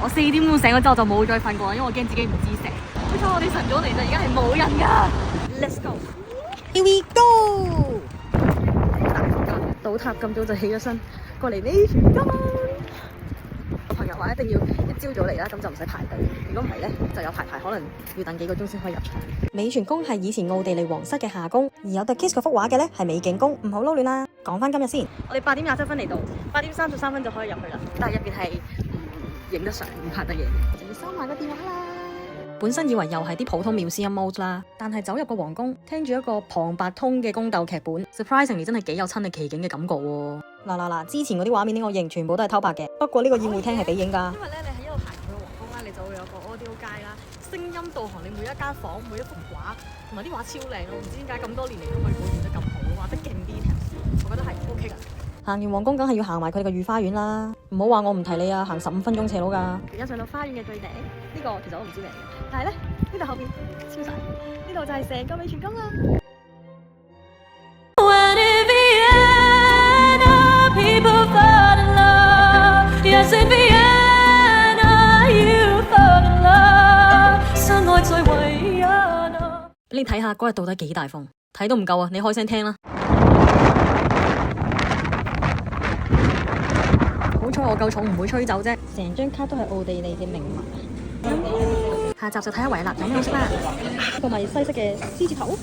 我4點半醒咗之後就冇再瞓過，因為我驚自己唔知醒。好彩我哋晨早嚟就而家係冇人㗎。Let's go, here we go。大風㗎，倒塌咁早就起咗身過嚟美泉崗。我朋友話一定要一朝早嚟啦，咁就唔使排隊。如果唔係咧，就有排，可能要等幾個鐘先可以入場。美泉宮係以前奧地利皇室嘅夏宮，而有 The Kiss 嗰幅畫嘅咧係美景宮，唔好撈亂啦。講翻今日先，我哋8點27分嚟到，8點33分就可以入去啦。但係入邊係唔影得相，唔拍得嘢，就要收埋個電話啦。本身以為又係啲普通 museum mode 啦，但係走入個皇宮，聽住一個旁白通嘅宮鬥劇本 ，surprisingly 真係幾有親歷其境嘅感覺喎。嗱，之前嗰啲畫面呢我認全部都係偷拍嘅，不過呢個宴會廳係俾影㗎。因為咧你喺一路行去皇宮啦，你就會有個 audio guide啦，聲音導航你每一間房每一幅畫，同埋啲畫超靚咯，唔知點解咁多年嚟都可以保存得咁好，畫得勁 detail，我覺得係 OK 㗎。行完皇宮梗係要行埋佢哋嘅御花園啦，唔好話我唔提你啊，行15分鐘斜路㗎。而家上到花園嘅最頂，呢個其實我都唔知咩嚟嘅，但係咧呢度後邊超晒，呢度就係成個美泉宮啦。你睇下嗰日到底幾大風，睇都唔夠啊！你開聲聽啦。好彩我夠重，唔會吹走啫。成張卡都係奧地利嘅名物。下集就睇下維納有咩好食啦。呢個咪西式嘅獅子頭。